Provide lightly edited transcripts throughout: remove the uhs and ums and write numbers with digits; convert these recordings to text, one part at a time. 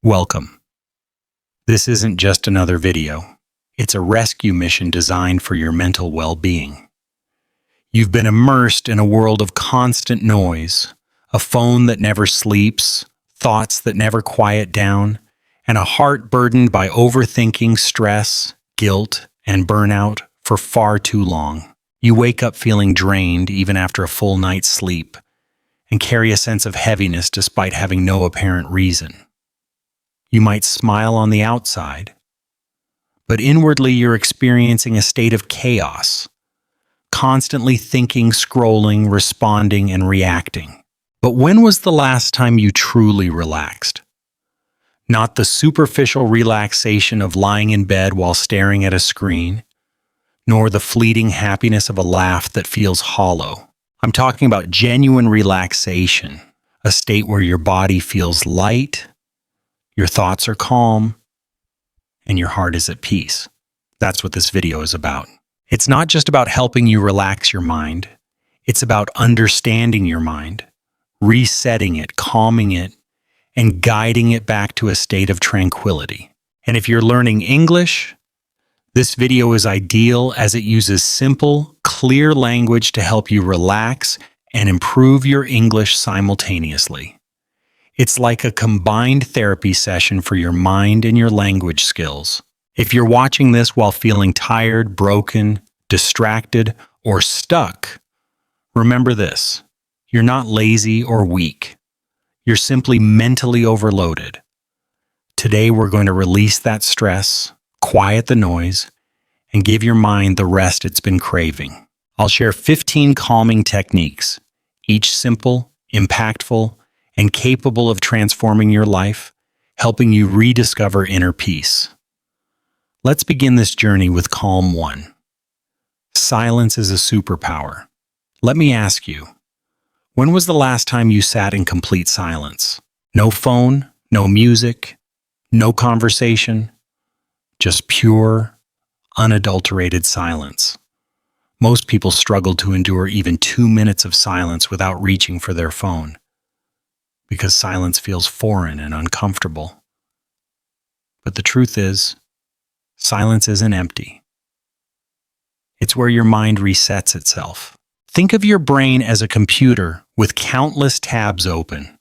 Welcome. This isn't just another video. It's a rescue mission designed for your mental well-being. You've been immersed in a world of constant noise, a phone that never sleeps, thoughts that never quiet down, and a heart burdened by overthinking, stress, guilt, and burnout for far too long. You wake up feeling drained even after a full night's sleep, and carry a sense of heaviness despite having no apparent reason. You might smile on the outside, but inwardly you're experiencing a state of chaos, constantly thinking, scrolling, responding, and reacting. But when was the last time you truly relaxed? Not the superficial relaxation of lying in bed while staring at a screen, nor the fleeting happiness of a laugh that feels hollow. I'm talking about genuine relaxation, a state where your body feels light, your thoughts are calm, and your heart is at peace. That's what this video is about. It's not just about helping you relax your mind. It's about understanding your mind, resetting it, calming it, and guiding it back to a state of tranquility. And if you're learning English, this video is ideal as it uses simple, clear language to help you relax and improve your English simultaneously. It's like a combined therapy session for your mind and your language skills. If you're watching this while feeling tired, broken, distracted, or stuck, remember this: you're not lazy or weak. You're simply mentally overloaded. Today, we're going to release that stress, quiet the noise, and give your mind the rest it's been craving. I'll share 15 calming techniques, each simple, impactful, and capable of transforming your life, helping you rediscover inner peace. Let's begin this journey with Calm 1. Silence is a superpower. Let me ask you, when was the last time you sat in complete silence? No phone, no music, no conversation, just pure, unadulterated silence. Most people struggle to endure even 2 minutes of silence without reaching for their phone, because silence feels foreign and uncomfortable. But the truth is, silence isn't empty. It's where your mind resets itself. Think of your brain as a computer with countless tabs open.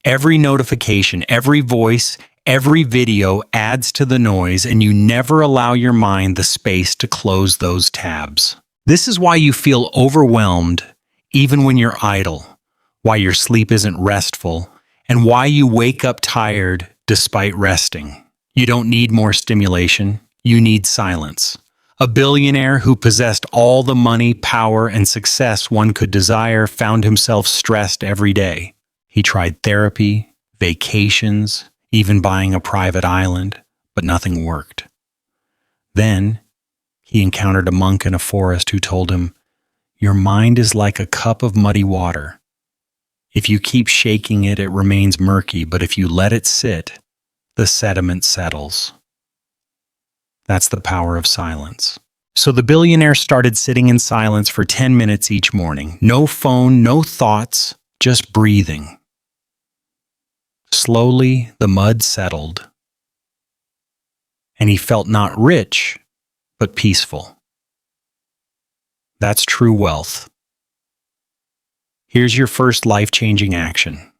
Every notification, every voice, every video adds to the noise, and you never allow your mind the space to close those tabs. This is why you feel overwhelmed even when you're idle, why your sleep isn't restful, and why you wake up tired despite resting. You don't need more stimulation, you need silence. A billionaire who possessed all the money, power, and success one could desire found himself stressed every day. He tried therapy, vacations, even buying a private island, but nothing worked. Then, he encountered a monk in a forest who told him, "Your mind is like a cup of muddy water. If you keep shaking it, it remains murky, but if you let it sit, the sediment settles." That's the power of silence. So the billionaire started sitting in silence for 10 minutes each morning. No phone, no thoughts, just breathing. Slowly, the mud settled, and he felt not rich, but peaceful. That's true wealth. Here's your first life-changing action.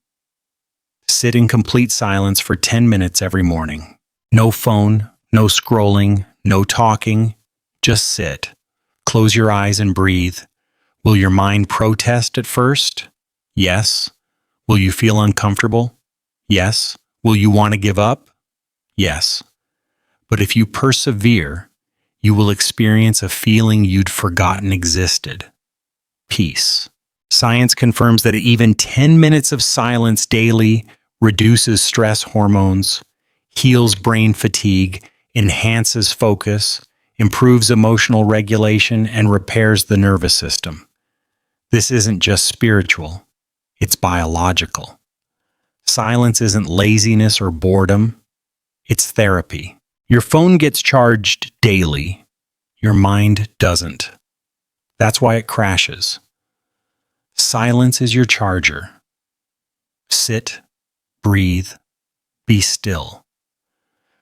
Sit in complete silence for 10 minutes every morning. No phone, no scrolling, no talking. Just sit. Close your eyes and breathe. Will your mind protest at first? Yes. Will you feel uncomfortable? Yes. Will you want to give up? Yes. But if you persevere, you will experience a feeling you'd forgotten existed: peace. Science confirms that even 10 minutes of silence daily reduces stress hormones, heals brain fatigue, enhances focus, improves emotional regulation, and repairs the nervous system. This isn't just spiritual, it's biological. Silence isn't laziness or boredom, it's therapy. Your phone gets charged daily, your mind doesn't. That's why it crashes. Silence is your charger. Sit, breathe, Be still.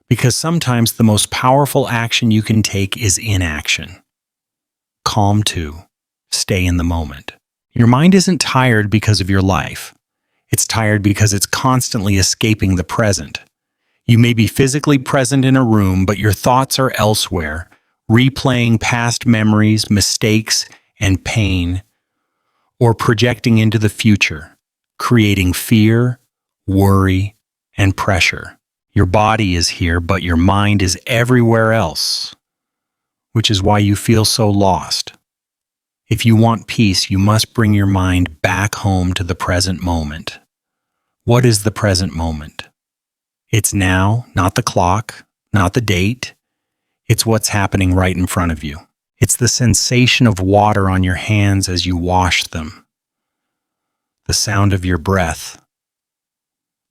Because sometimes the most powerful action you can take is inaction. Calm too. Stay in the moment. Your mind isn't tired because of your life. It's tired because it's constantly escaping the present. You may be physically present in a room, but your thoughts are elsewhere, replaying past memories, mistakes, and pain, or projecting into the future, creating fear, worry, and pressure. Your body is here, but your mind is everywhere else, which is why you feel so lost. If you want peace, you must bring your mind back home to the present moment. What is the present moment? It's now, not the clock, not the date. It's what's happening right in front of you. It's the sensation of water on your hands as you wash them, the sound of your breath,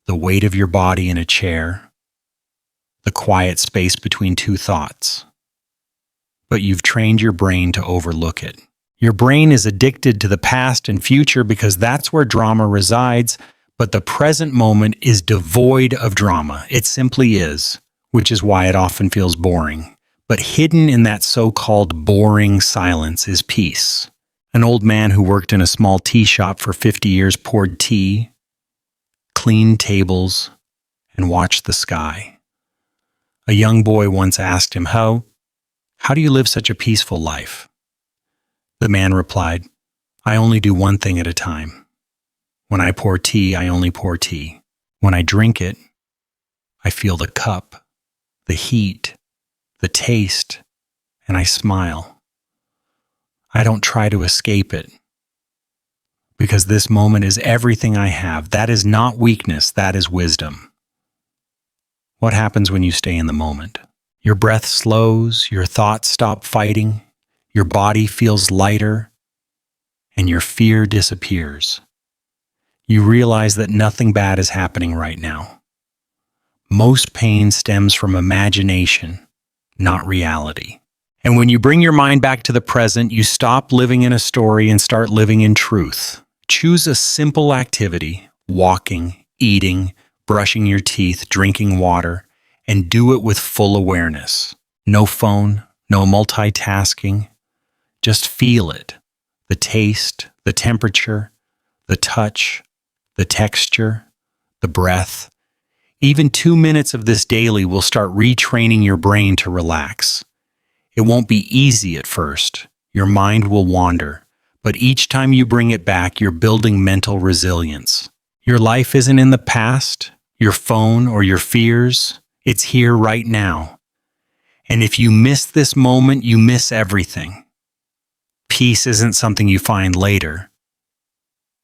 the weight of your body in a chair, the quiet space between two thoughts. But you've trained your brain to overlook it. Your brain is addicted to the past and future because that's where drama resides, but the present moment is devoid of drama. It simply is, which is why it often feels boring. But hidden in that so-called boring silence is peace. An old man who worked in a small tea shop for 50 years poured tea, cleaned tables, and watched the sky. A young boy once asked him, How do you live such a peaceful life? The man replied, I only do one thing at a time. When I pour tea, I only pour tea. When I drink it, I feel the cup, the heat, the taste, and I smile. I don't try to escape it, because this moment is everything I have. That is not weakness, that is wisdom. What happens when you stay in the moment? Your breath slows, your thoughts stop fighting, your body feels lighter, and your fear disappears. You realize that nothing bad is happening right now. Most pain stems from imagination, not reality. And when you bring your mind back to the present, you stop living in a story and start living in truth. Choose a simple activity, walking, eating, brushing your teeth, drinking water, and do it with full awareness. No phone, no multitasking. Just feel it. The taste, the temperature, the touch, the texture, the breath. Even 2 minutes of this daily will start retraining your brain to relax. It won't be easy at first. Your mind will wander. But each time you bring it back, you're building mental resilience. Your life isn't in the past, your phone, or your fears. It's here right now. And if you miss this moment, you miss everything. Peace isn't something you find later.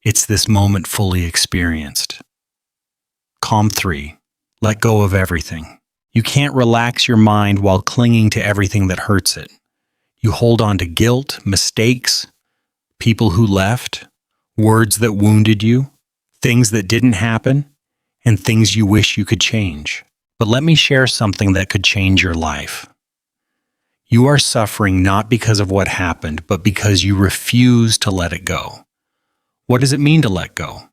It's this moment fully experienced. Calm 3. Let go of everything. You can't relax your mind while clinging to everything that hurts it. You hold on to guilt, mistakes, people who left, words that wounded you, things that didn't happen, and things you wish you could change. But let me share something that could change your life. You are suffering not because of what happened, but because you refuse to let it go. What does it mean to let go?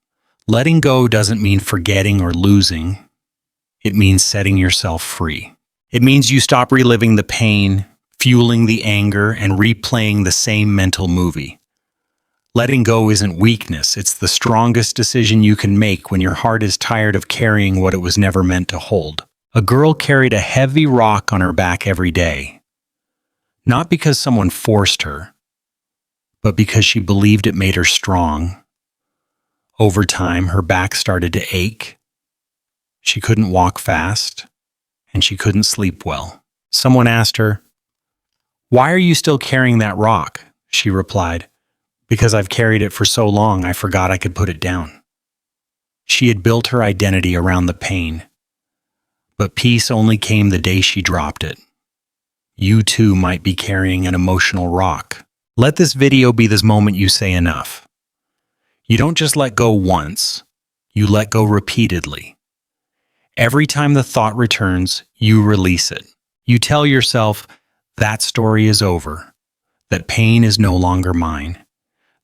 Letting go doesn't mean forgetting or losing. It means setting yourself free. It means you stop reliving the pain, fueling the anger, and replaying the same mental movie. Letting go isn't weakness. It's the strongest decision you can make when your heart is tired of carrying what it was never meant to hold. A girl carried a heavy rock on her back every day. Not because someone forced her, but because she believed it made her strong. Over time, her back started to ache. She couldn't walk fast, and she couldn't sleep well. Someone asked her, "Why are you still carrying that rock?" She replied, "Because I've carried it for so long, I forgot I could put it down." She had built her identity around the pain, but peace only came the day she dropped it. You too might be carrying an emotional rock. Let this video be this moment you say enough. You don't just let go once, you let go repeatedly. Every time the thought returns, you release it. You tell yourself, that story is over, that pain is no longer mine,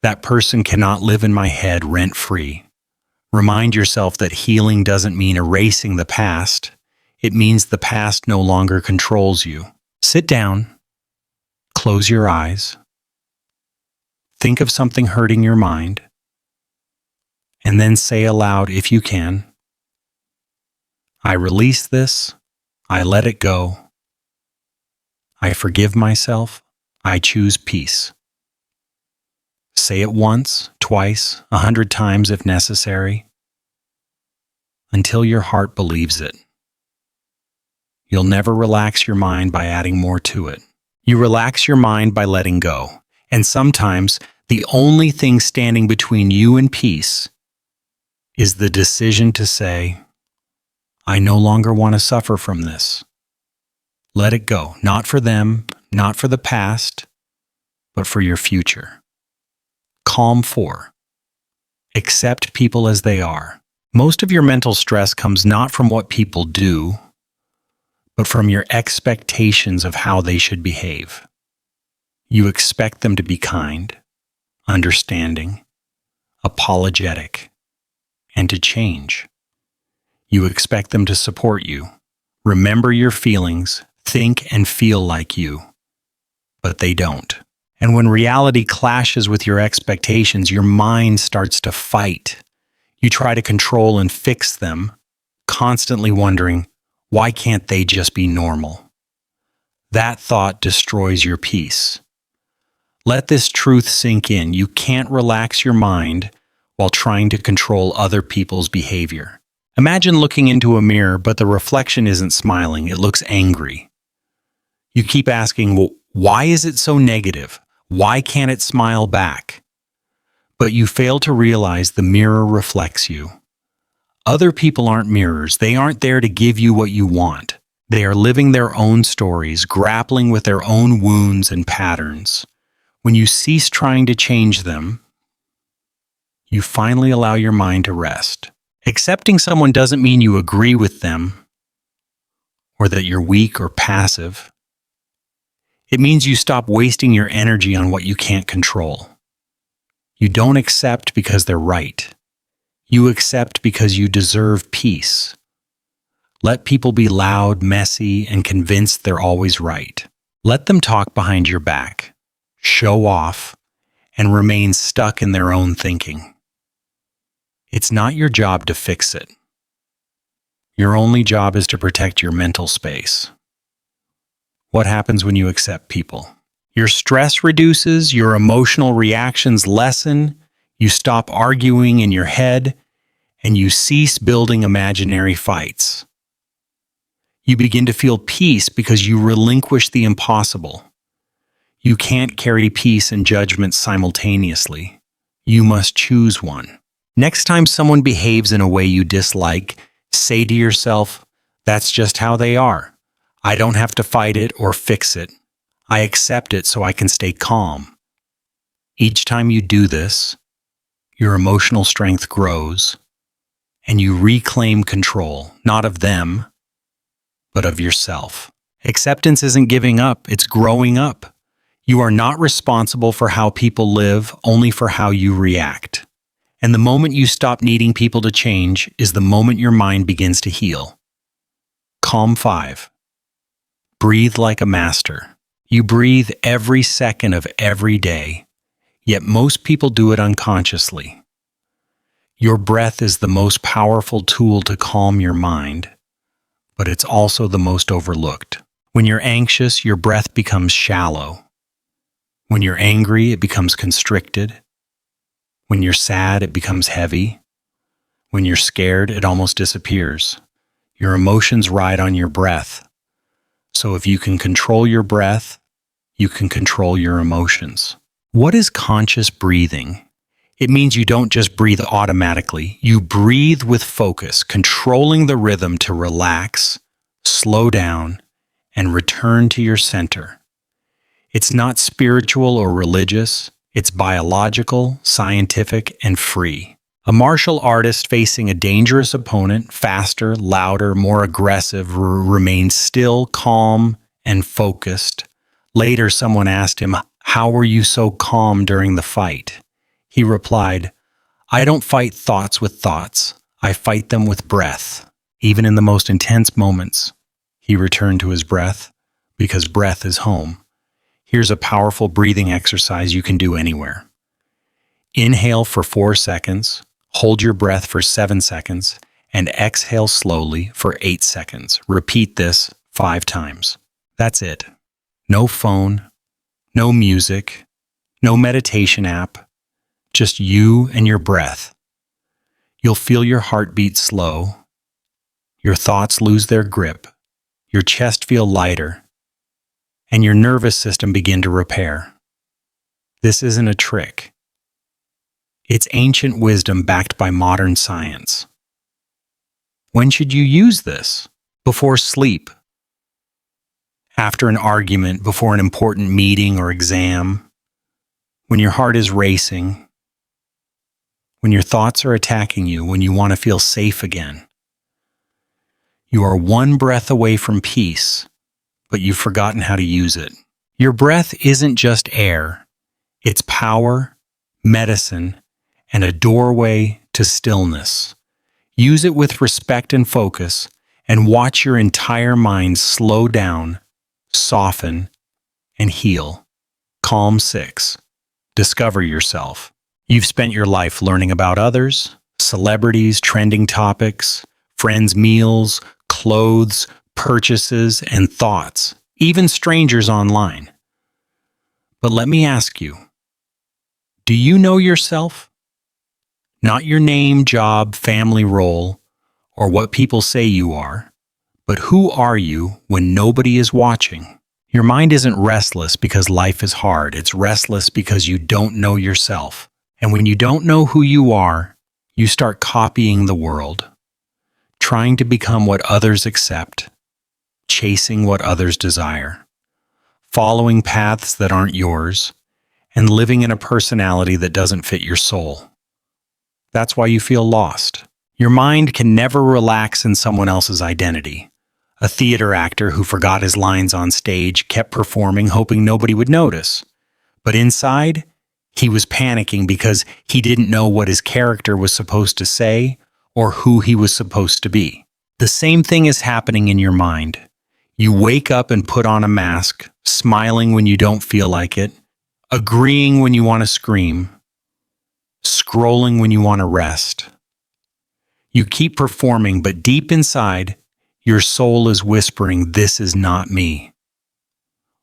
that person cannot live in my head rent-free. Remind yourself that healing doesn't mean erasing the past. It means the past no longer controls you. Sit down, close your eyes, think of something hurting your mind, and then say aloud, if you can, I release this, I let it go, I forgive myself, I choose peace. Say it once, twice, 100 times if necessary, until your heart believes it. You'll never relax your mind by adding more to it. You relax your mind by letting go. And sometimes the only thing standing between you and peace is the decision to say, I no longer want to suffer from this. Let it go, not for them, not for the past, but for your future. Calm 4. Accept people as they are. Most of your mental stress comes not from what people do, but from your expectations of how they should behave. You expect them to be kind, understanding, apologetic, and to change. You expect them to support you, remember your feelings, think and feel like you, but they don't. And when reality clashes with your expectations, your mind starts to fight. You try to control and fix them, constantly wondering, why can't they just be normal? That thought destroys your peace. Let this truth sink in. You can't relax your mind while trying to control other people's behavior. Imagine looking into a mirror, but the reflection isn't smiling, it looks angry. You keep asking, well, why is it so negative? Why can't it smile back? But you fail to realize the mirror reflects you. Other people aren't mirrors. They aren't there to give you what you want. They are living their own stories, grappling with their own wounds and patterns. When you cease trying to change them, you finally allow your mind to rest. Accepting someone doesn't mean you agree with them or that you're weak or passive. It means you stop wasting your energy on what you can't control. You don't accept because they're right. You accept because you deserve peace. Let people be loud, messy, and convinced they're always right. Let them talk behind your back, show off, and remain stuck in their own thinking. It's not your job to fix it. Your only job is to protect your mental space. What happens when you accept people? Your stress reduces, your emotional reactions lessen, you stop arguing in your head, and you cease building imaginary fights. You begin to feel peace because you relinquish the impossible. You can't carry peace and judgment simultaneously. You must choose one. Next time someone behaves in a way you dislike, say to yourself, that's just how they are. I don't have to fight it or fix it. I accept it so I can stay calm. Each time you do this, your emotional strength grows, and you reclaim control, not of them, but of yourself. Acceptance isn't giving up, it's growing up. You are not responsible for how people live, only for how you react. And the moment you stop needing people to change is the moment your mind begins to heal. Calm 5. Breathe like a master. You breathe every second of every day, yet most people do it unconsciously. Your breath is the most powerful tool to calm your mind, but it's also the most overlooked. When you're anxious, your breath becomes shallow. When you're angry, it becomes constricted. When you're sad, it becomes heavy. When you're scared, it almost disappears. Your emotions ride on your breath. So if you can control your breath, you can control your emotions. What is conscious breathing? It means you don't just breathe automatically. You breathe with focus, controlling the rhythm to relax, slow down, and return to your center. It's not spiritual or religious. It's biological, scientific, and free. A martial artist facing a dangerous opponent, faster, louder, more aggressive, remains still, calm, and focused. Later, someone asked him, "How were you so calm during the fight?" He replied, I don't fight thoughts with thoughts. I fight them with breath. Even in the most intense moments, he returned to his breath because breath is home. Here's a powerful breathing exercise you can do anywhere. Inhale for 4 seconds, hold your breath for 7 seconds, and exhale slowly for 8 seconds. Repeat this 5 times. That's it. No phone, no music, no meditation app, just you and your breath. You'll feel your heartbeat slow, your thoughts lose their grip, your chest feel lighter, and your nervous system begin to repair. This isn't a trick. It's ancient wisdom backed by modern science. When should you use this? Before sleep, after an argument, before an important meeting or exam, when your heart is racing, when your thoughts are attacking you, when you want to feel safe again. You are one breath away from peace, but you've forgotten how to use it. Your breath isn't just air. It's power, medicine, and a doorway to stillness. Use it with respect and focus, and watch your entire mind slow down, soften, and heal. Calm 6. Discover yourself. You've spent your life learning about others, celebrities, trending topics, friends' meals, clothes, purchases, and thoughts, even strangers online. But let me ask you, do you know yourself? Not your name, job, family role, or what people say you are, but who are you when nobody is watching? Your mind isn't restless because life is hard. It's restless because you don't know yourself. And when you don't know who you are, you start copying the world, trying to become what others accept, chasing what others desire, following paths that aren't yours, and living in a personality that doesn't fit your soul. That's why you feel lost. Your mind can never relax in someone else's identity. A theater actor who forgot his lines on stage kept performing, hoping nobody would notice. But inside, he was panicking because he didn't know what his character was supposed to say or who he was supposed to be. The same thing is happening in your mind. You wake up and put on a mask, smiling when you don't feel like it, agreeing when you want to scream, scrolling when you want to rest. You keep performing, but deep inside, your soul is whispering, "This is not me."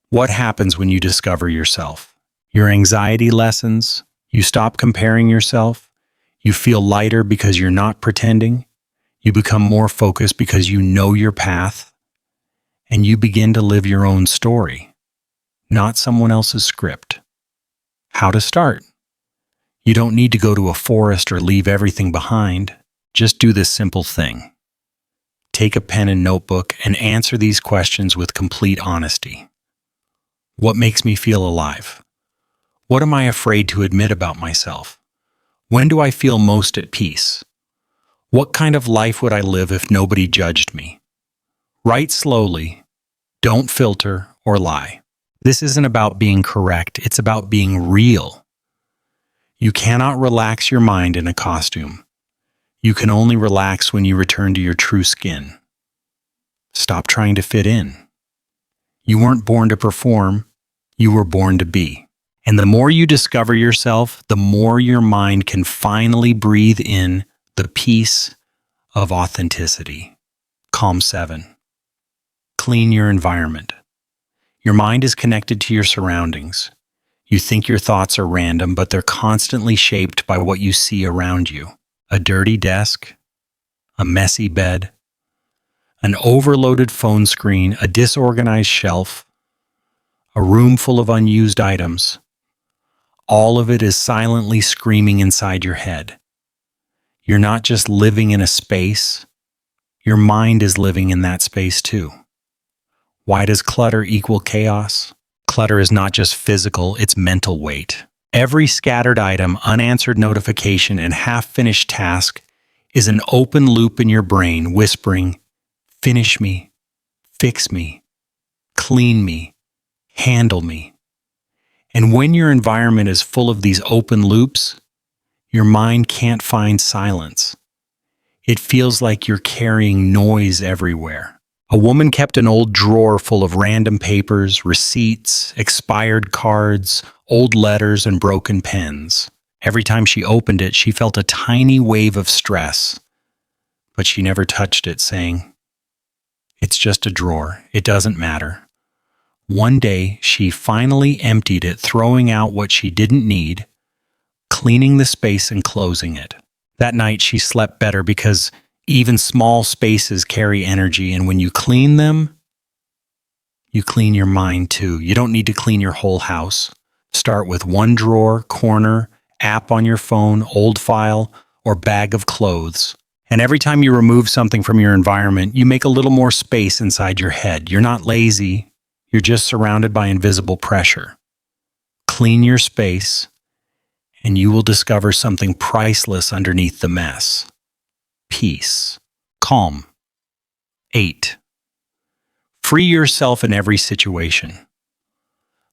What happens when you discover yourself? Your anxiety lessens, you stop comparing yourself, you feel lighter because you're not pretending, you become more focused because you know your path, and you begin to live your own story, not someone else's script. How to start? You don't need to go to a forest or leave everything behind. Just do this simple thing. Take a pen and notebook and answer these questions with complete honesty. What makes me feel alive? What am I afraid to admit about myself? When do I feel most at peace? What kind of life would I live if nobody judged me? Write slowly. Don't filter or lie. This isn't about being correct. It's about being real. You cannot relax your mind in a costume. You can only relax when you return to your true skin. Stop trying to fit in. You weren't born to perform. You were born to be. And the more you discover yourself, the more your mind can finally breathe in the peace of authenticity. Calm 7. Clean your environment. Your mind is connected to your surroundings. You think your thoughts are random, but they're constantly shaped by what you see around you. A dirty desk, a messy bed, an overloaded phone screen, a disorganized shelf, a room full of unused items. All of it is silently screaming inside your head. You're not just living in a space, your mind is living in that space too. Why does clutter equal chaos? Clutter is not just physical, it's mental weight. Every scattered item, unanswered notification, and half-finished task is an open loop in your brain whispering, "Finish me, fix me, clean me, handle me." And when your environment is full of these open loops, Your mind can't find silence. It feels like you're carrying noise everywhere. A woman kept an old drawer full of random papers, receipts, expired cards, old letters, and broken pens. Every time she opened it, she felt a tiny wave of stress, but she never touched it, saying, "It's just a drawer. It doesn't matter." One day, she finally emptied it, throwing out what she didn't need, cleaning the space and closing it. That night, she slept better because even small spaces carry energy, and when you clean them, you clean your mind too. You don't need to clean your whole house. Start with one drawer, corner, app on your phone, old file, or bag of clothes. And every time you remove something from your environment, you make a little more space inside your head. You're not lazy. You're just surrounded by invisible pressure. Clean your space, and you will discover something priceless underneath the mess. Peace. Calm. 8. Free yourself in every situation.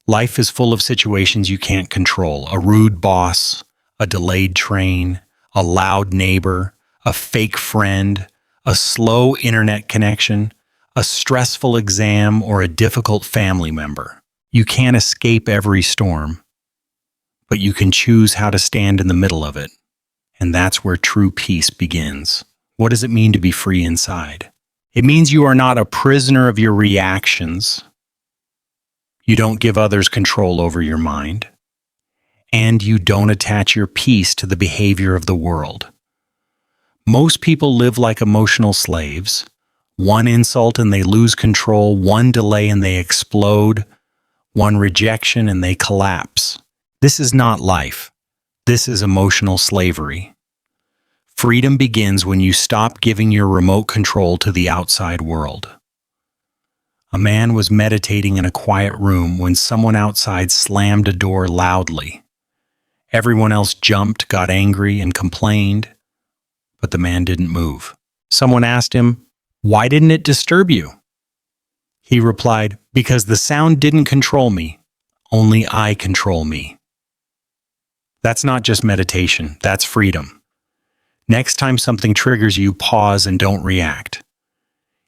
Life is full of situations you can't control. A rude boss, a delayed train, a loud neighbor, a fake friend, a slow internet connection, a stressful exam, or a difficult family member. You can't escape every storm, but you can choose how to stand in the middle of it. And that's where true peace begins. What does it mean to be free inside? It means you are not a prisoner of your reactions. You don't give others control over your mind. And you don't attach your peace to the behavior of the world. Most people live like emotional slaves. One insult and they lose control, one delay and they explode, one rejection and they collapse. This is not life. This is emotional slavery. Freedom begins when you stop giving your remote control to the outside world. A man was meditating in a quiet room when someone outside slammed a door loudly. Everyone else jumped, got angry, and complained, but the man didn't move. Someone asked him, "Why didn't it disturb you?" He replied, "Because the sound didn't control me. Only I control me." That's not just meditation, that's freedom. Next time something triggers you, pause and don't react.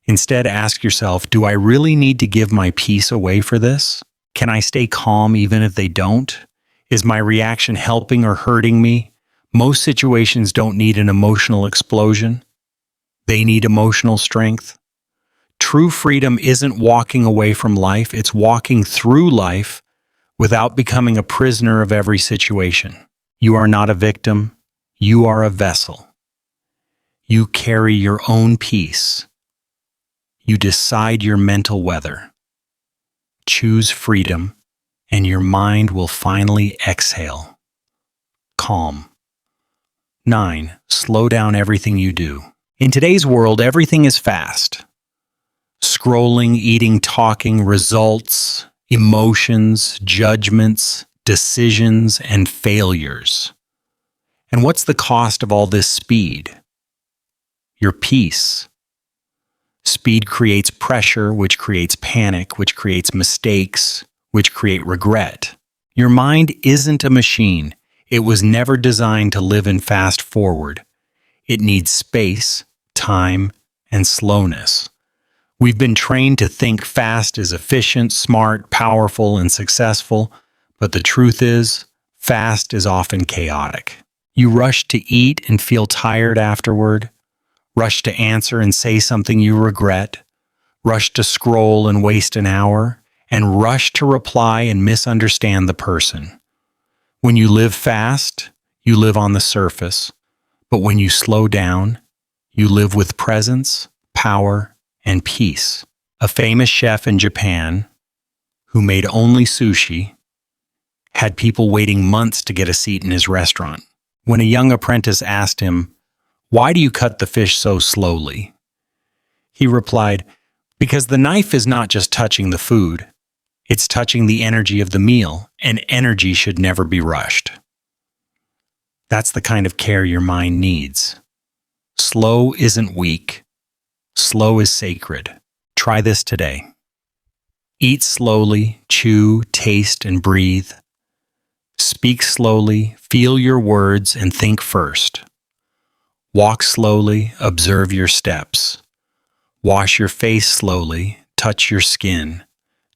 Instead, ask yourself, do I really need to give my peace away for this? Can I stay calm even if they don't? Is my reaction helping or hurting me? Most situations don't need an emotional explosion. They need emotional strength. True freedom isn't walking away from life, it's walking through life without becoming a prisoner of every situation. You are not a victim, you are a vessel. You carry your own peace. You decide your mental weather. Choose freedom, and your mind will finally exhale. Calm. 9. Slow down everything you do. In today's world, everything is fast. Scrolling, eating, talking, results, emotions, judgments, decisions, and failures. And what's the cost of all this speed? Your peace. Speed creates pressure, which creates panic, which creates mistakes, which create regret. Your mind isn't a machine. It was never designed to live in fast forward. It needs space, time, and slowness. We've been trained to think fast is efficient, smart, powerful, and successful, but the truth is, fast is often chaotic. You rush to eat and feel tired afterward, rush to answer and say something you regret, rush to scroll and waste an hour, and rush to reply and misunderstand the person. When you live fast, you live on the surface, but when you slow down, you live with presence, power, and peace. A famous chef in Japan, who made only sushi, had people waiting months to get a seat in his restaurant. When a young apprentice asked him, "Why do you cut the fish so slowly?" He replied, "Because the knife is not just touching the food, it's touching the energy of the meal, and energy should never be rushed." That's the kind of care your mind needs. Slow isn't weak. Slow is sacred. Try this today. Eat slowly, chew, taste, and breathe. Speak slowly, feel your words, and think first. Walk slowly, observe your steps. Wash your face slowly, touch your skin.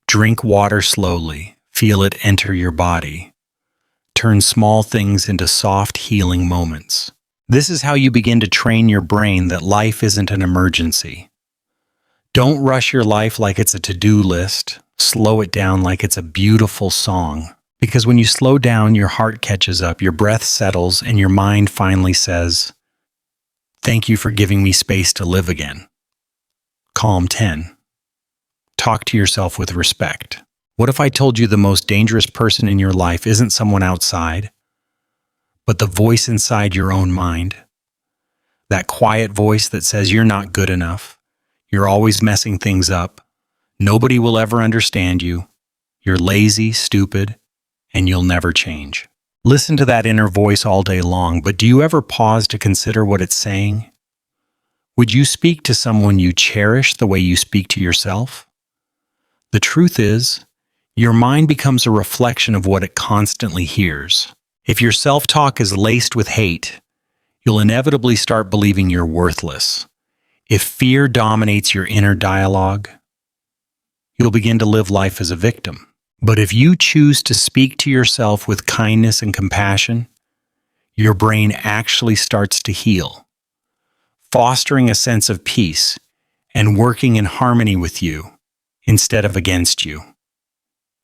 Drink water slowly, feel it enter your body. Turn small things into soft, healing moments. This is how you begin to train your brain that life isn't an emergency. Don't rush your life like it's a to-do list. Slow it down like it's a beautiful song. Because when you slow down, your heart catches up, your breath settles, and your mind finally says, "Thank you for giving me space to live again." Calm 10. Talk to yourself with respect. What if I told you the most dangerous person in your life isn't someone outside, but the voice inside your own mind? That quiet voice that says you're not good enough, you're always messing things up, nobody will ever understand you, you're lazy, stupid, and you'll never change. Listen to that inner voice all day long, but do you ever pause to consider what it's saying? Would you speak to someone you cherish the way you speak to yourself? The truth is, your mind becomes a reflection of what it constantly hears. If your self-talk is laced with hate, you'll inevitably start believing you're worthless. If fear dominates your inner dialogue, you'll begin to live life as a victim. But if you choose to speak to yourself with kindness and compassion, your brain actually starts to heal, fostering a sense of peace and working in harmony with you instead of against you.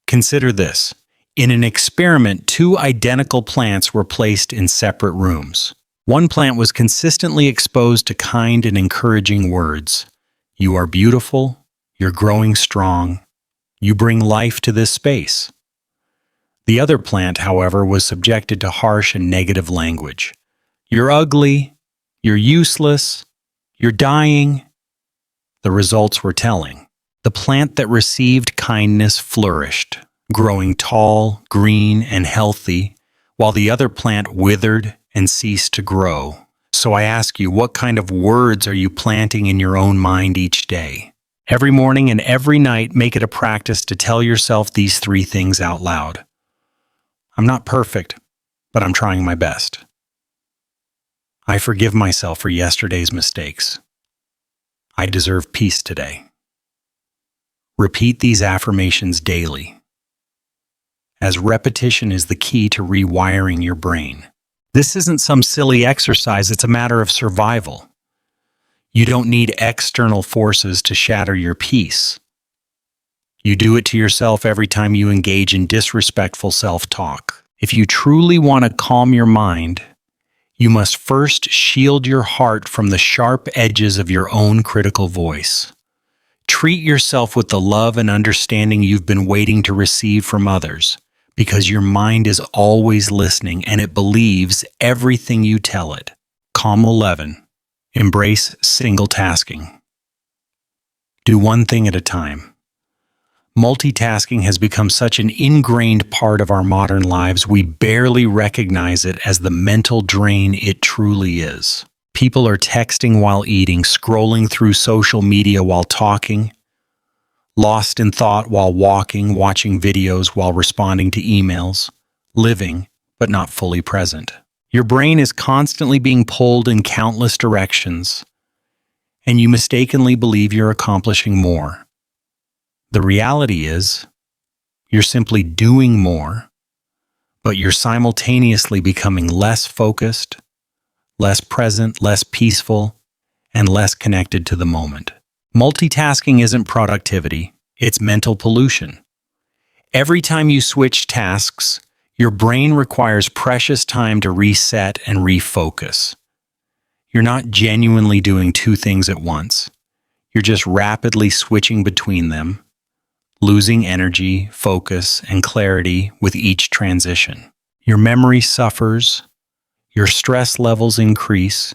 Consider this. In an experiment, two identical plants were placed in separate rooms. One plant was consistently exposed to kind and encouraging words. "You are beautiful, you're growing strong, you bring life to this space." The other plant, however, was subjected to harsh and negative language. "You're ugly, you're useless, you're dying." The results were telling. The plant that received kindness flourished, growing tall, green, and healthy, while the other plant withered and ceased to grow. So I ask you, what kind of words are you planting in your own mind each day? Every morning and every night, make it a practice to tell yourself these three things out loud. "I'm not perfect, but I'm trying my best. I forgive myself for yesterday's mistakes. I deserve peace today." Repeat these affirmations daily, as repetition is the key to rewiring your brain. This isn't some silly exercise, it's a matter of survival. You don't need external forces to shatter your peace. You do it to yourself every time you engage in disrespectful self-talk. If you truly want to calm your mind, you must first shield your heart from the sharp edges of your own critical voice. Treat yourself with the love and understanding you've been waiting to receive from others, because your mind is always listening and it believes everything you tell it. Calm 11. Embrace single tasking. Do one thing at a time. Multitasking has become such an ingrained part of our modern lives, we barely recognize it as the mental drain it truly is. People are texting while eating, scrolling through social media while talking, lost in thought while walking, watching videos while responding to emails, living, but not fully present. Your brain is constantly being pulled in countless directions, and you mistakenly believe you're accomplishing more. The reality is, you're simply doing more, but you're simultaneously becoming less focused, less present, less peaceful, and less connected to the moment. Multitasking isn't productivity, it's mental pollution. Every time you switch tasks, your brain requires precious time to reset and refocus. You're not genuinely doing two things at once. You're just rapidly switching between them, losing energy, focus, and clarity with each transition. Your memory suffers, your stress levels increase,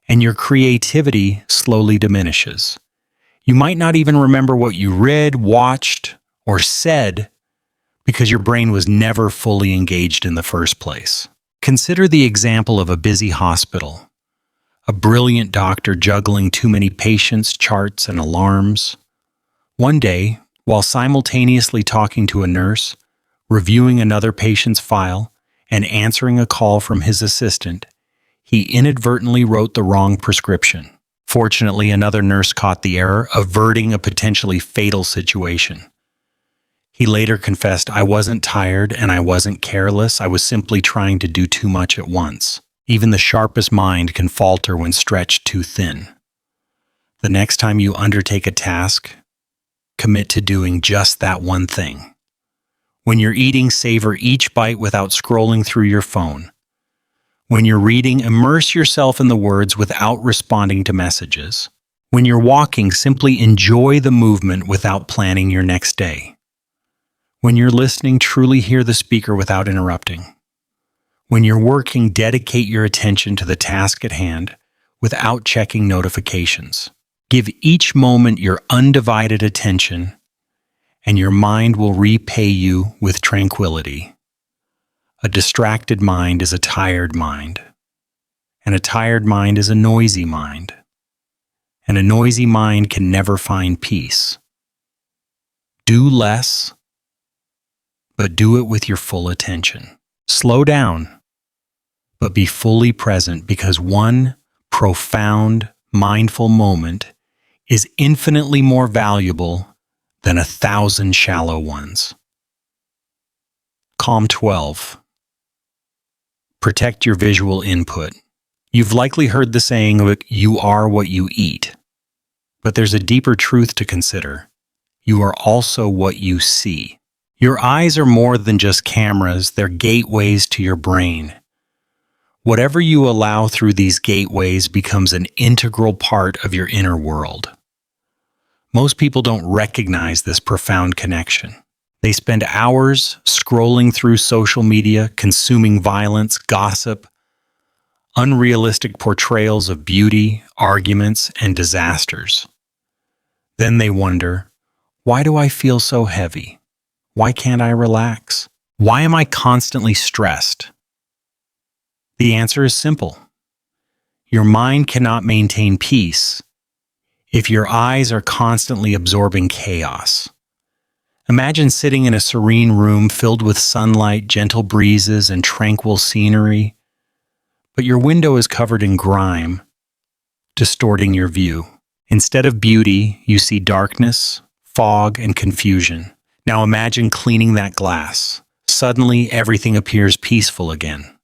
and your creativity slowly diminishes. You might not even remember what you read, watched, or said because your brain was never fully engaged in the first place. Consider the example of a busy hospital, a brilliant doctor juggling too many patients, charts, and alarms. One day, while simultaneously talking to a nurse, reviewing another patient's file, and answering a call from his assistant, he inadvertently wrote the wrong prescription. Fortunately, another nurse caught the error, averting a potentially fatal situation. He later confessed, "I wasn't tired and I wasn't careless. I was simply trying to do too much at once." Even the sharpest mind can falter when stretched too thin. The next time you undertake a task, commit to doing just that one thing. When you're eating, savor each bite without scrolling through your phone. When you're reading, immerse yourself in the words without responding to messages. When you're walking, simply enjoy the movement without planning your next day. When you're listening, truly hear the speaker without interrupting. When you're working, dedicate your attention to the task at hand without checking notifications. Give each moment your undivided attention, and your mind will repay you with tranquility. A distracted mind is a tired mind, and a tired mind is a noisy mind, and a noisy mind can never find peace. Do less, but do it with your full attention. Slow down, but be fully present, because one profound, mindful moment is infinitely more valuable than 1,000 shallow ones. Calm 12. Protect your visual input. You've likely heard the saying, "You are what you eat." But there's a deeper truth to consider. You are also what you see. Your eyes are more than just cameras, they're gateways to your brain. Whatever you allow through these gateways becomes an integral part of your inner world. Most people don't recognize this profound connection. They spend hours scrolling through social media, consuming violence, gossip, unrealistic portrayals of beauty, arguments, and disasters. Then they wonder, why do I feel so heavy? Why can't I relax? Why am I constantly stressed? The answer is simple. Your mind cannot maintain peace if your eyes are constantly absorbing chaos. Imagine sitting in a serene room filled with sunlight, gentle breezes, and tranquil scenery, but your window is covered in grime, distorting your view. Instead of beauty, you see darkness, fog, and confusion. Now imagine cleaning that glass. Suddenly, everything appears peaceful again.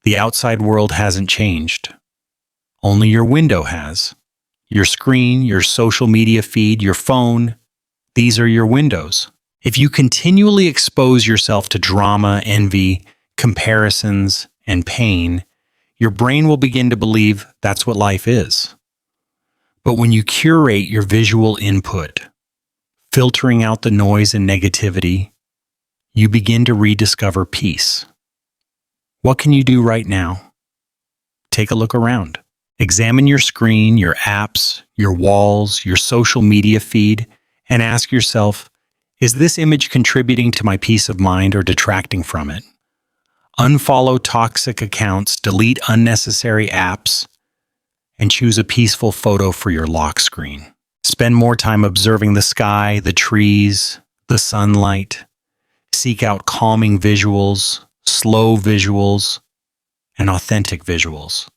The outside world hasn't changed. Only your window has. Your screen, your social media feed, your phone, these are your windows. If you continually expose yourself to drama, envy, comparisons, and pain, your brain will begin to believe that's what life is. But when you curate your visual input, filtering out the noise and negativity, you begin to rediscover peace. What can you do right now? Take a look around. Examine your screen, your apps, your walls, your social media feed, and ask yourself, is this image contributing to my peace of mind or detracting from it? Unfollow toxic accounts, delete unnecessary apps, and choose a peaceful photo for your lock screen. Spend more time observing the sky, the trees, the sunlight. Seek out calming visuals, slow visuals, and authentic visuals.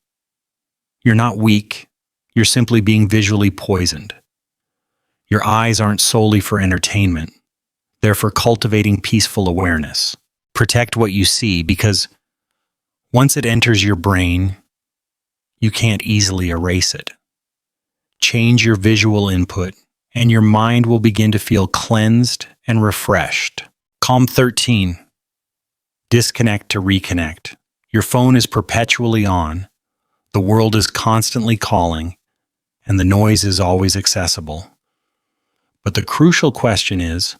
You're not weak, you're simply being visually poisoned. Your eyes aren't solely for entertainment, they're for cultivating peaceful awareness. Protect what you see, because once it enters your brain, you can't easily erase it. Change your visual input, and your mind will begin to feel cleansed and refreshed. Calm 13. Disconnect to reconnect. Your phone is perpetually on, the world is constantly calling, and the noise is always accessible. But the crucial question is,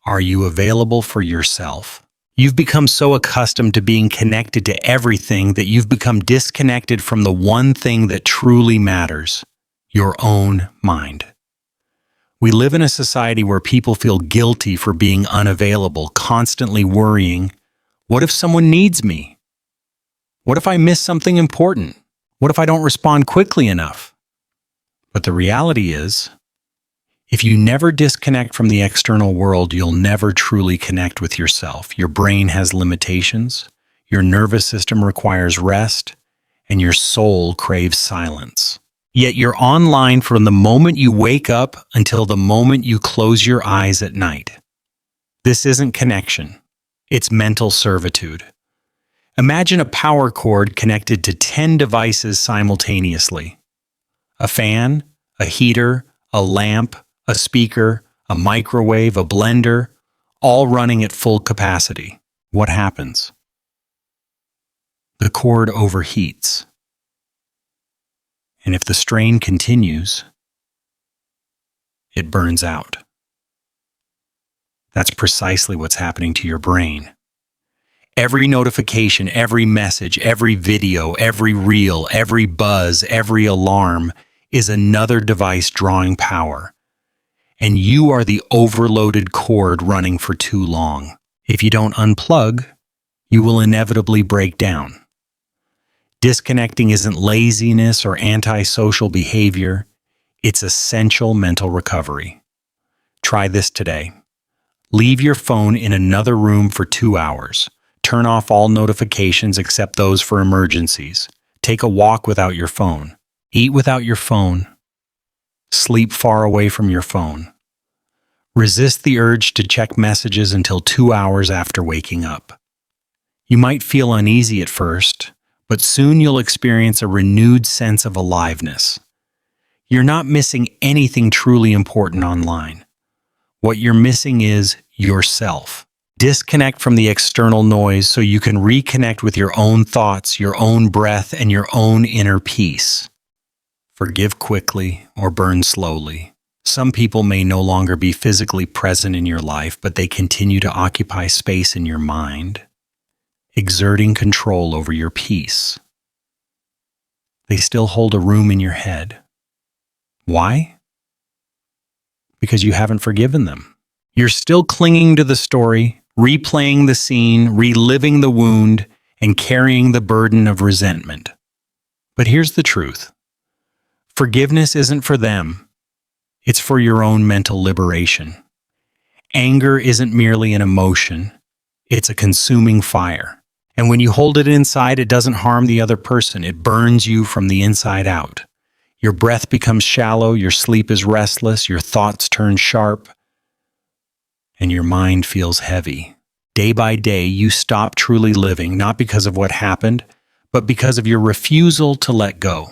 are you available for yourself? You've become so accustomed to being connected to everything that you've become disconnected from the one thing that truly matters, your own mind. We live in a society where people feel guilty for being unavailable, constantly worrying, what if someone needs me? What if I miss something important? What if I don't respond quickly enough? But the reality is, if you never disconnect from the external world, you'll never truly connect with yourself. Your brain has limitations. Your nervous system requires rest, and your soul craves silence. Yet you're online from the moment you wake up until the moment you close your eyes at night. This isn't connection. It's mental servitude. Imagine a power cord connected to 10 devices simultaneously. A fan, a heater, a lamp, a speaker, a microwave, a blender, all running at full capacity. What happens? The cord overheats. And if the strain continues, it burns out. That's precisely what's happening to your brain. Every notification, every message, every video, every reel, every buzz, every alarm is another device drawing power. And you are the overloaded cord running for too long. If you don't unplug, you will inevitably break down. Disconnecting isn't laziness or antisocial behavior. It's essential mental recovery. Try this today. Leave your phone in another room for 2 hours. Turn off all notifications except those for emergencies. Take a walk without your phone. Eat without your phone. Sleep far away from your phone. Resist the urge to check messages until 2 hours after waking up. You might feel uneasy at first, but soon you'll experience a renewed sense of aliveness. You're not missing anything truly important online. What you're missing is yourself. Disconnect from the external noise so you can reconnect with your own thoughts, your own breath, and your own inner peace. Forgive quickly or burn slowly. Some people may no longer be physically present in your life, but they continue to occupy space in your mind, exerting control over your peace. They still hold a room in your head. Why? Because you haven't forgiven them. You're still clinging to the story, replaying the scene, reliving the wound, and carrying the burden of resentment. But here's the truth. Forgiveness isn't for them. It's for your own mental liberation. Anger isn't merely an emotion. It's a consuming fire. And when you hold it inside, it doesn't harm the other person. It burns you from the inside out. Your breath becomes shallow, your sleep is restless, your thoughts turn sharp, and your mind feels heavy. Day by day, you stop truly living, not because of what happened, but because of your refusal to let go.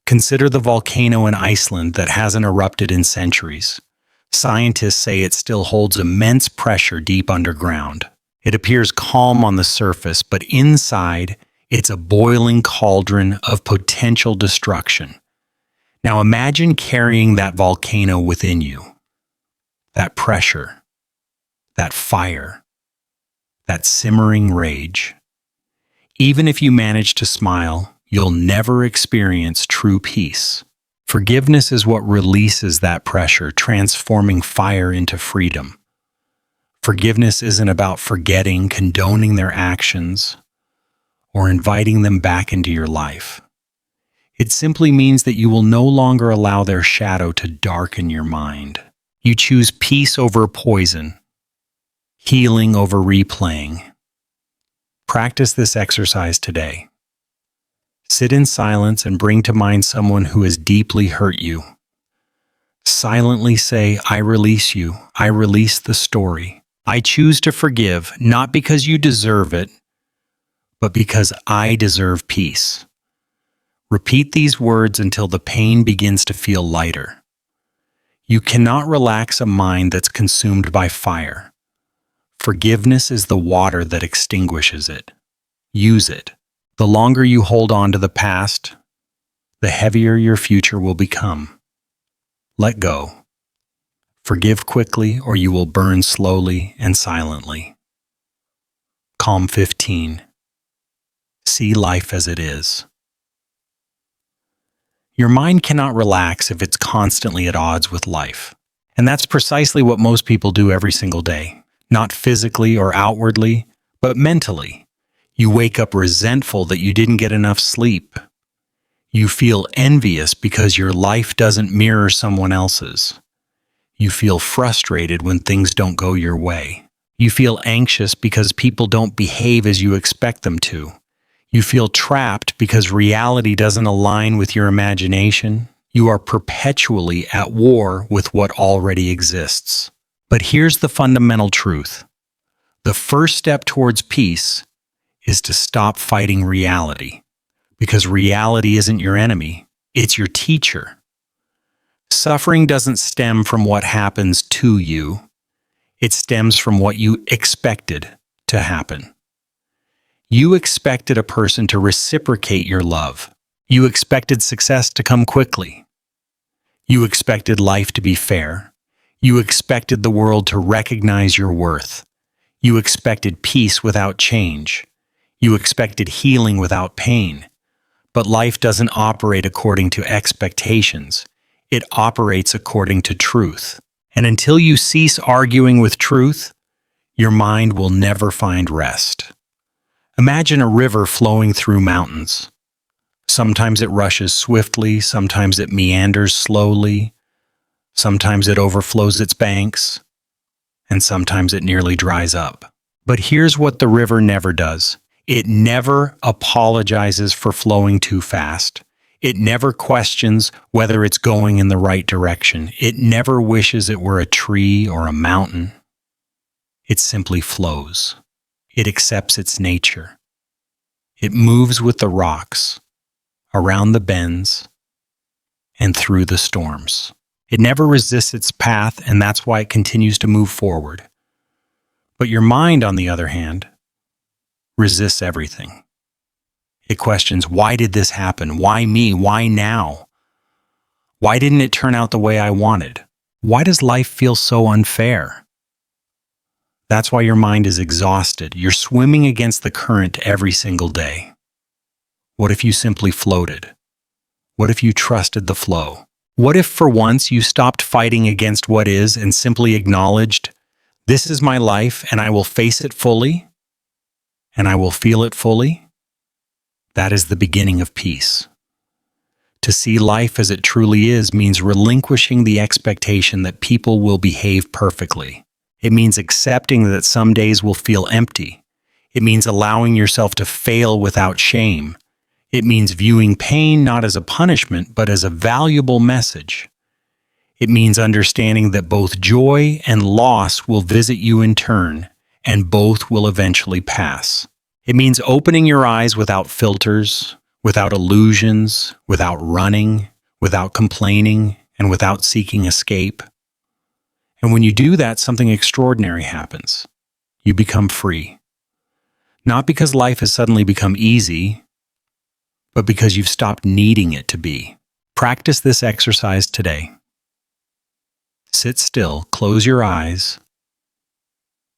Consider the volcano in Iceland that hasn't erupted in centuries. Scientists say it still holds immense pressure deep underground. It appears calm on the surface, but inside, it's a boiling cauldron of potential destruction. Now imagine carrying that volcano within you. That pressure, that fire, that simmering rage. Even if you manage to smile, you'll never experience true peace. Forgiveness is what releases that pressure, transforming fire into freedom. Forgiveness isn't about forgetting, condoning their actions, or inviting them back into your life. It simply means that you will no longer allow their shadow to darken your mind. You choose peace over poison, healing over replaying. Practice this exercise today. Sit in silence and bring to mind someone who has deeply hurt you. Silently say, I release you. I release the story. I choose to forgive, not because you deserve it, but because I deserve peace. Repeat these words until the pain begins to feel lighter. You cannot relax a mind that's consumed by fire. Forgiveness is the water that extinguishes it. Use it. The longer you hold on to the past, the heavier your future will become. Let go. Forgive quickly, or you will burn slowly and silently. Calm 15. See life as it is. Your mind cannot relax if it's constantly at odds with life. And that's precisely what most people do every single day. Not physically or outwardly, but mentally. You wake up resentful that you didn't get enough sleep. You feel envious because your life doesn't mirror someone else's. You feel frustrated when things don't go your way. You feel anxious because people don't behave as you expect them to. You feel trapped because reality doesn't align with your imagination. You are perpetually at war with what already exists. But here's the fundamental truth. The first step towards peace is to stop fighting reality, because reality isn't your enemy, it's your teacher. Suffering doesn't stem from what happens to you, it stems from what you expected to happen. You expected a person to reciprocate your love. You expected success to come quickly. You expected life to be fair. You expected the world to recognize your worth. You expected peace without change. You expected healing without pain. But life doesn't operate according to expectations. It operates according to truth. And until you cease arguing with truth, your mind will never find rest. Imagine a river flowing through mountains. Sometimes it rushes swiftly, sometimes it meanders slowly, sometimes it overflows its banks, and sometimes it nearly dries up. But here's what the river never does. It never apologizes for flowing too fast. It never questions whether it's going in the right direction. It never wishes it were a tree or a mountain. It simply flows. It accepts its nature. It moves with the rocks, around the bends, and through the storms. It never resists its path, and that's why it continues to move forward. But your mind, on the other hand, resists everything. It questions, why did this happen? Why me? Why now? Why didn't it turn out the way I wanted? Why does life feel so unfair? That's why your mind is exhausted. You're swimming against the current every single day. What if you simply floated? What if you trusted the flow? What if for once you stopped fighting against what is and simply acknowledged, this is my life and I will face it fully and I will feel it fully? That is the beginning of peace. To see life as it truly is means relinquishing the expectation that people will behave perfectly. It means accepting that some days will feel empty. It means allowing yourself to fail without shame. It means viewing pain not as a punishment, but as a valuable message. It means understanding that both joy and loss will visit you in turn, and both will eventually pass. It means opening your eyes without filters, without illusions, without running, without complaining, and without seeking escape. And when you do that, something extraordinary happens. You become free. Not because life has suddenly become easy, but because you've stopped needing it to be. Practice this exercise today. Sit still, close your eyes,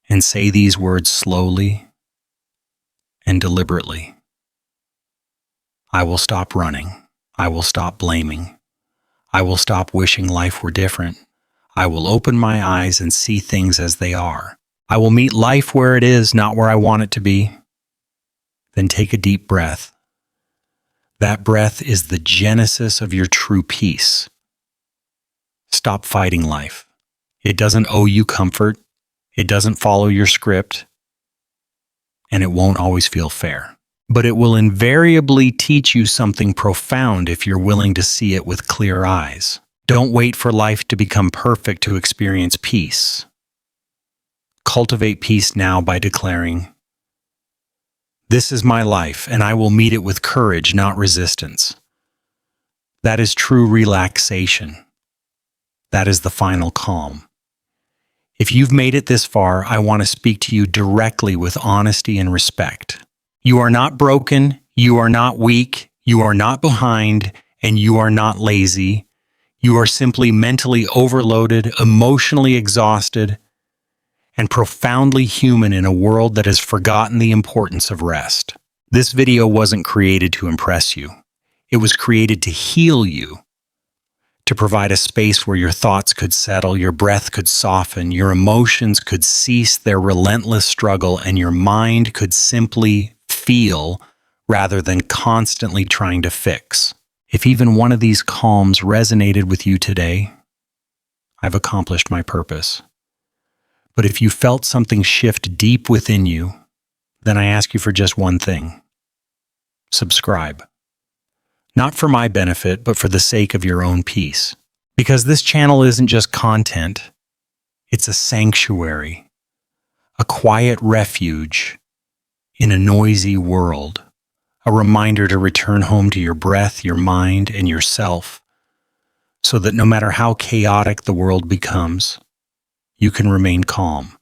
and say these words slowly and deliberately. I will stop running. I will stop blaming. I will stop wishing life were different. I will open my eyes and see things as they are. I will meet life where it is, not where I want it to be. Then take a deep breath. That breath is the genesis of your true peace. Stop fighting life. It doesn't owe you comfort. It doesn't follow your script. And it won't always feel fair. But it will invariably teach you something profound if you're willing to see it with clear eyes. Don't wait for life to become perfect to experience peace. Cultivate peace now by declaring, this is my life, and I will meet it with courage, not resistance. That is true relaxation. That is the final calm. If you've made it this far, I want to speak to you directly with honesty and respect. You are not broken, you are not weak, you are not behind, and you are not lazy. You are simply mentally overloaded, emotionally exhausted, and profoundly human in a world that has forgotten the importance of rest. This video wasn't created to impress you. It was created to heal you, to provide a space where your thoughts could settle, your breath could soften, your emotions could cease their relentless struggle, and your mind could simply feel rather than constantly trying to fix. If even one of these calms resonated with you today, I've accomplished my purpose. But if you felt something shift deep within you, then I ask you for just one thing. Subscribe. Not for my benefit, but for the sake of your own peace. Because this channel isn't just content, it's a sanctuary, a quiet refuge in a noisy world, a reminder to return home to your breath, your mind, and yourself, so that no matter how chaotic the world becomes, you can remain calm.